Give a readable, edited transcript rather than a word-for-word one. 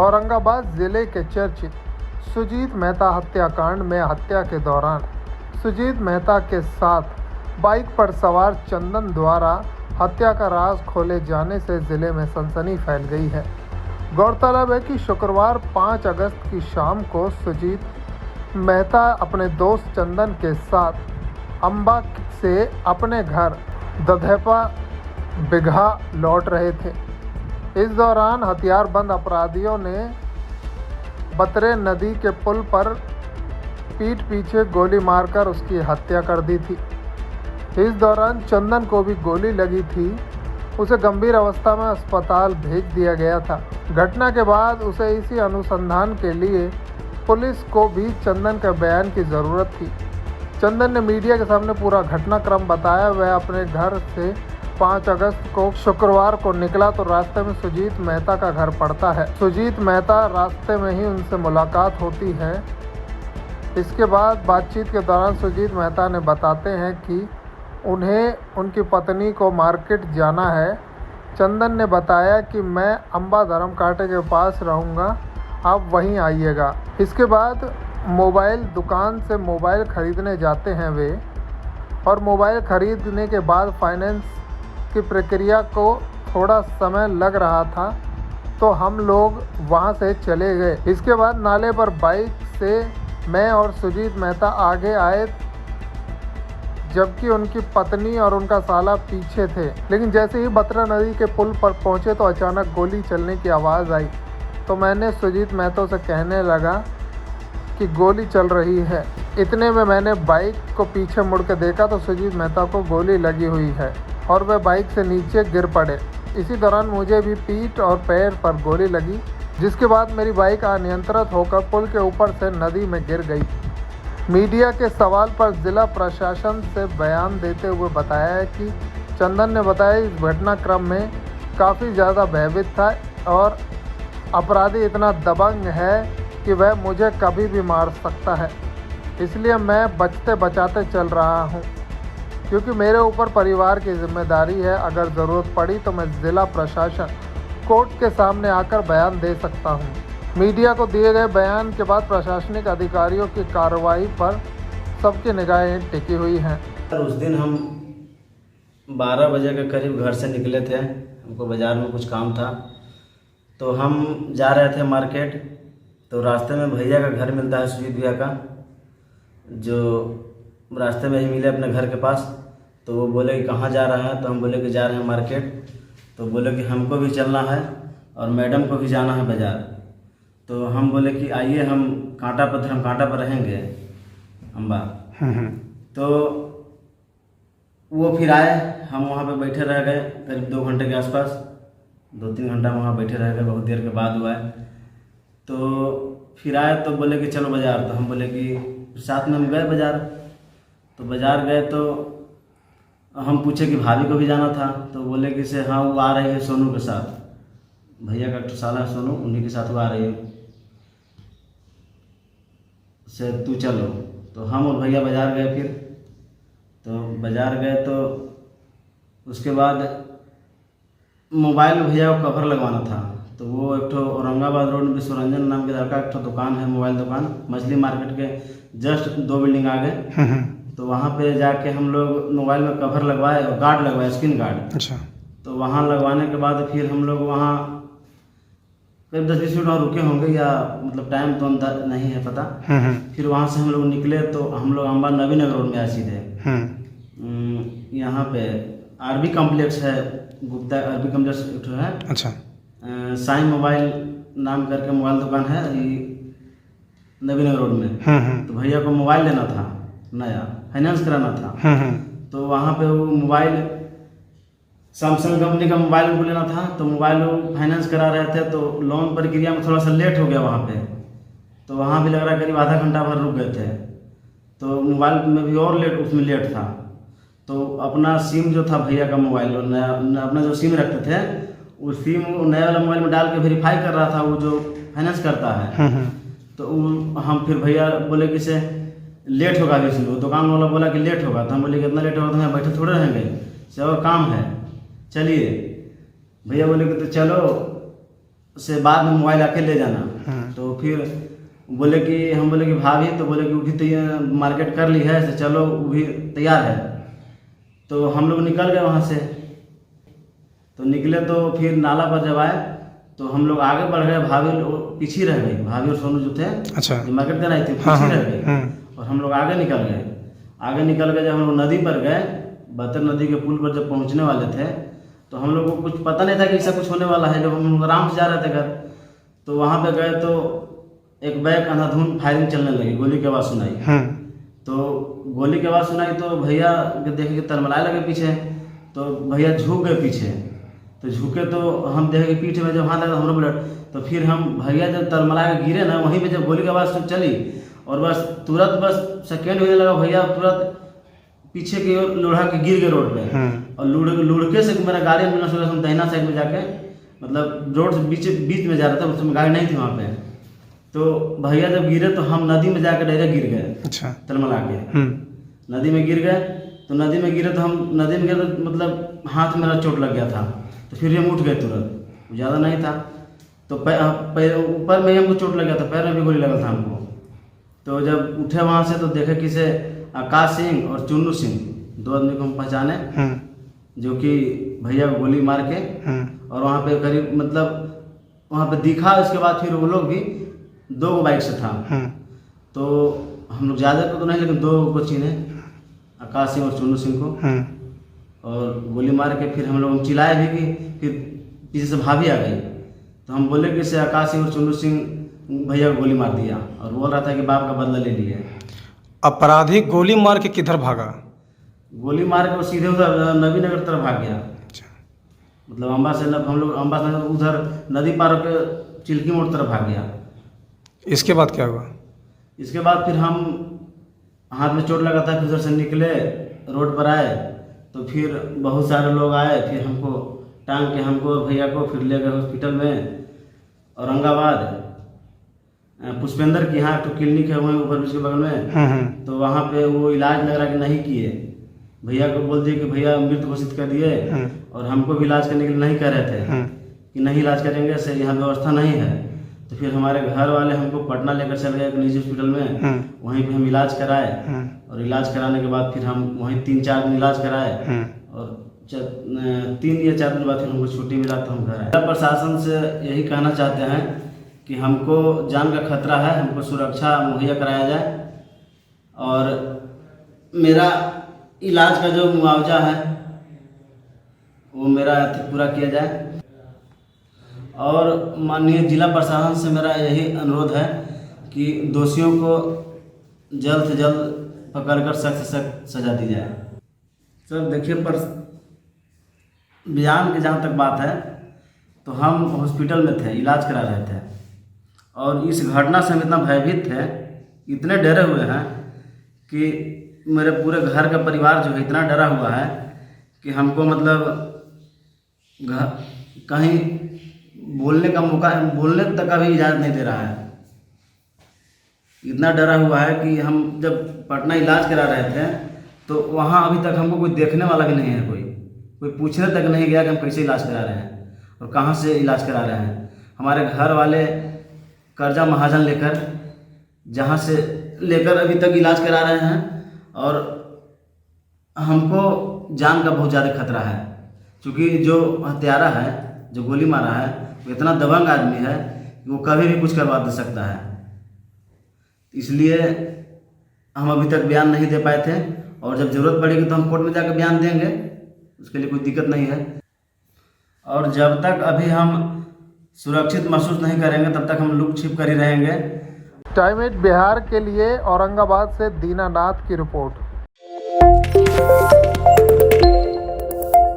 औरंगाबाद जिले के चर्चित सुजीत मेहता हत्याकांड में हत्या के दौरान सुजीत मेहता के साथ बाइक पर सवार चंदन द्वारा हत्या का राज खोले जाने से जिले में सनसनी फैल गई है। गौरतलब है कि शुक्रवार 5 अगस्त की शाम को सुजीत मेहता अपने दोस्त चंदन के साथ अंबा से अपने घर दधेपा बिघा लौट रहे थे। इस दौरान हथियारबंद अपराधियों ने बतरे नदी के पुल पर पीठ पीछे गोली मारकर उसकी हत्या कर दी थी। इस दौरान चंदन को भी गोली लगी थी। उसे गंभीर अवस्था में अस्पताल भेज दिया गया था। घटना के बाद उसे इसी अनुसंधान के लिए पुलिस को भी चंदन के बयान की ज़रूरत थी। चंदन ने मीडिया के सामने पूरा घटनाक्रम बताया। वह अपने घर से 5 अगस्त को शुक्रवार को निकला तो रास्ते में सुजीत मेहता का घर पड़ता है। सुजीत मेहता रास्ते में ही उनसे मुलाकात होती है। इसके बाद बातचीत के दौरान सुजीत मेहता ने बताते हैं कि उन्हें उनकी पत्नी को मार्केट जाना है। चंदन ने बताया कि मैं अंबा धर्म कांटे के पास रहूँगा, आप वहीं आइएगा। इसके बाद मोबाइल दुकान से मोबाइल ख़रीदने जाते हैं वे, और मोबाइल ख़रीदने के बाद फाइनेंस की प्रक्रिया को थोड़ा समय लग रहा था तो हम लोग वहां से चले गए। इसके बाद नाले पर बाइक से मैं और सुजीत मेहता आगे आए, जबकि उनकी पत्नी और उनका साला पीछे थे। लेकिन जैसे ही बतरा नदी के पुल पर पहुंचे तो अचानक गोली चलने की आवाज़ आई। तो मैंने सुजीत मेहता से कहने लगा कि गोली चल रही है। इतने में मैंने बाइक को पीछे मुड़ के देखा तो सुजीत मेहता को गोली लगी हुई है और वह बाइक से नीचे गिर पड़े। इसी दौरान मुझे भी पीठ और पैर पर गोली लगी, जिसके बाद मेरी बाइक अनियंत्रित होकर पुल के ऊपर से नदी में गिर गई। मीडिया के सवाल पर जिला प्रशासन से बयान देते हुए बताया है कि चंदन ने बताया इस घटनाक्रम में काफ़ी ज़्यादा भयभीत था और अपराधी इतना दबंग है कि वह मुझे कभी भी मार सकता है, इसलिए मैं बचते बचाते चल रहा हूँ, क्योंकि मेरे ऊपर परिवार की जिम्मेदारी है। अगर ज़रूरत पड़ी तो मैं ज़िला प्रशासन कोर्ट के सामने आकर बयान दे सकता हूँ। मीडिया को दिए गए बयान के बाद प्रशासनिक अधिकारियों की कार्रवाई पर सबकी निगाहें टिकी हुई हैं। उस दिन हम 12 बजे के करीब घर से निकले थे। हमको बाज़ार में कुछ काम था तो हम जा रहे थे मार्केट। तो रास्ते में भैया का घर मिलता है, सुजीत भैया का, जो रास्ते में ही मिले अपने घर के पास। तो वो बोले कि कहाँ जा रहे हैं, तो हम बोले कि जा रहे हैं मार्केट। तो बोले कि हमको भी चलना है और मैडम को भी जाना है बाज़ार। तो हम बोले कि आइए हम धर्म कांटा पर रहेंगे अम्बा। तो वो फिर आए, हम वहाँ पे बैठे रह गए करीब 2 घंटे के आसपास, 2-3 घंटा वहाँ बैठे रह गए। बहुत देर के बाद हुआ है तो फिर आए तो बोले कि चलो बाज़ार। तो हम बोले कि साथ में हम गए बाज़ार। तो बाज़ार गए तो हम पूछे कि भाभी को भी जाना था। तो बोले कि से हाँ वो आ रही है सोनू के साथ, भैया का साला सोनू, उन्हीं के साथ वो आ रही है, से तू चलो। तो हम और भैया बाज़ार गए। फिर तो बाज़ार गए तो उसके बाद मोबाइल में भैया को कवर लगवाना था। तो वो एक ठो औरंगाबाद रोड में विश्वरंजन नाम के लड़का एक ठो दुकान है, मोबाइल दुकान, मछली मार्केट के जस्ट 2 बिल्डिंग आगे। तो वहाँ पे जाके हम लोग मोबाइल में कवर लगवाए और गार्ड लगवाए, स्क्रीन गार्ड। अच्छा। तो वहाँ लगवाने के बाद फिर हम लोग वहाँ करीब 10-20 मिनट और रुके होंगे, या मतलब टाइम तो नहीं है पता। फिर वहाँ से हम लोग निकले तो हम लोग अंबा नवीन नगर रोड में आए सीधे। यहाँ पे आरबी कॉम्प्लेक्स है, गुप्ता आरबी कॉम्प्लेक्स एक ठो है। अच्छा। साईं मोबाइल नाम करके मोबाइल दुकान है नवीन नगर रोड में। तो भैया को मोबाइल लेना था, नया फाइनेंस कराना था। तो वहाँ पे वो मोबाइल सैमसंग कंपनी का मोबाइल उनको लेना था। तो मोबाइल वो फाइनेंस करा रहे थे तो लोन प्रक्रिया में थोड़ा सा लेट हो गया वहाँ पे। तो वहाँ भी लग रहा है करीब आधा घंटा भर रुक गए थे। तो मोबाइल में भी और उसमें लेट था। तो अपना सिम जो था भैया का मोबाइल, अपना जो सिम रखते थे उस सिम नया वाला मोबाइल में डाल के वेरीफाई कर रहा था, वो जो फाइनेंस करता है। तो हम फिर भैया बोले कि से लेट होगा अभी से। दुकान वाला बोला कि लेट होगा। तो हम बोले कि इतना लेट होगा तो हम बैठे थोड़े रहेंगे, से और काम है, चलिए। भैया बोले कि तो चलो से बाद में मोबाइल आके ले जाना। तो फिर बोले कि हम बोले कि भाभी, तो बोले कि वो भी तो मार्केट कर ली है, तो चलो वो भी तैयार है। तो हम लोग निकल गए वहाँ से। तो निकले तो फिर नाला पर जब आए तो हम लोग आगे बढ़ गए, भाभी पीछे रह गई। भाभी और सोनू जो थे, अच्छा, जो मार्केट कर रहे थे, पीछे रह गई और हम लोग आगे निकल गए। आगे निकल गए, जब हम लोग नदी पर गए, बहतर नदी के पुल पर जब पहुँचने वाले थे तो हम लोग को कुछ पता नहीं था कि ऐसा कुछ होने वाला है। जब हम लोग आराम से जा रहे थे घर, तो वहाँ पे गए तो एक बैग अंधाधुंध फायरिंग चलने लगी, गोली की आवाज़ सुनाई। तो गोली की आवाज़ सुनाई तो भैया के देखे कि तरमलाए लगे पीछे। तो भैया झुक गए पीछे। तो झुके तो हम देखे कि पीठ में जब हाथ लगा हमरो ब्लड। तो फिर हम भैया जब तरमला के गिरे ना, वहीं पे जब गोली की आवाज़ चली और बस तुरंत बस सेकेंड होने लगा, भैया तुरंत पीछे की ओर लोढ़ा के गिर गए रोड पे। और लुढ़के से मेरा गाड़ी एम्बुलेंस हम दहिना साइड में जाके, मतलब रोड से बीच में जा रहा था, उसमें गाड़ी नहीं थी वहाँ पे। तो भैया जब गिरे तो हम नदी में जाकर डायरेक्ट गिर गए। अच्छा, तरमला के नदी में गिर गए। तो नदी में गिरे तो हम नदी में गिरे तो मतलब हाथ मेरा चोट लग गया था। तो फिर हम उठ गए तुरंत, ज़्यादा नहीं था। तो ऊपर में हमको चोट लग गया था, पैर में भी गोली लगा था हमको। तो जब उठे वहाँ से तो देखे कि से आकाश सिंह और चुन्नू सिंह, दो आदमी को हम पहचाने, जो कि भैया को गोली मार के, और वहाँ पे करीब मतलब वहाँ पे दिखा। उसके बाद फिर वो लोग भी 2 बाइक से था। तो हम लोग ज़्यादा को तो नहीं, लेकिन 2 को चीने, आकाश सिंह और चुन्नू सिंह को, और गोली मार के फिर हम लोग चिल्लाए भी कि फिर पीछे से भाभी आ गई। तो हम बोले कि से आकाश सिंह और चुन्नू सिंह भैया को गोली मार दिया और बोल रहा था कि बाप का बदला ले लिया। अपराधी गोली मार के किधर भागा? गोली मार के वो सीधे उधर नबीनगर तरफ भाग गया। अच्छा, मतलब अम्बा से हम लोग अम्बा से उधर नदी पार होकर चिल्की मोड़ तरफ भाग गया। इसके बाद क्या हुआ? इसके बाद फिर हम हाथ में चोट लगा था, फिर उधर से निकले, रोड पर आए तो फिर बहुत सारे लोग आए। फिर हमको टांग के, हमको भैया को फिर ले गए हॉस्पिटल में औरंगाबाद। पुष्पेंद्र की यहाँ तो क्लिनिक है वहीं ऊपर ब्रिज के बगल में। तो वहाँ पे वो इलाज लग रहा कि नहीं किए। भैया को बोल दिए कि भैया मृत घोषित कर दिए, और हमको भी इलाज करने के लिए नहीं कह रहे थे कि नहीं इलाज करेंगे, से यहाँ व्यवस्था नहीं है। तो फिर हमारे घर वाले हमको पटना लेकर चले गए एक निजी हॉस्पिटल में। वहीं पे हम इलाज कराए, और इलाज कराने के बाद फिर हम वहीं 3-4 दिन इलाज कराए, और 3 या 4 दिन बाद फिर हमको छुट्टी मिला तो हम घर आए। जिला प्रशासन से यही कहना चाहते हैं कि हमको जान का खतरा है, हमको सुरक्षा मुहैया कराया जाए, और मेरा इलाज का जो मुआवजा है वो मेरा पूरा किया जाए। और माननीय जिला प्रशासन से मेरा यही अनुरोध है कि दोषियों को जल्द से जल्द पकड़कर सख्त से सख्त सजा दी जाए। सर देखिए, पर बयान की जहाँ तक बात है तो हम हॉस्पिटल में थे, इलाज करा रहे थे, और इस घटना से हम इतना भयभीत थे, इतने डरे हुए हैं कि मेरे पूरे घर का परिवार जो है इतना डरा हुआ है कि हमको मतलब कहीं बोलने का मौका, बोलने तक का भी इजाज़त नहीं दे रहा है। इतना डरा हुआ है कि हम जब पटना इलाज करा रहे थे तो वहाँ अभी तक हमको कोई देखने वाला भी नहीं है, कोई पूछने तक नहीं गया कि हम कैसे इलाज करा रहे हैं और कहाँ से इलाज करा रहे हैं। हमारे घर वाले कर्जा महाजन लेकर, जहाँ से लेकर अभी तक इलाज करा रहे हैं, और हमको जान का बहुत ज़्यादा खतरा है, क्योंकि जो हत्यारा है, जो गोली मारा है, वो इतना दबंग आदमी है कि वो कभी भी कुछ करवा दे सकता है। इसलिए हम अभी तक बयान नहीं दे पाए थे, और जब ज़रूरत पड़ेगी तो हम कोर्ट में जाकर बयान देंगे, उसके लिए कोई दिक्कत नहीं है। और जब तक अभी हम सुरक्षित महसूस नहीं करेंगे तब तक हम लुक छिप कर ही रहेंगे। टाइम 8 बिहार के लिए औरंगाबाद से दीनानाथ की रिपोर्ट।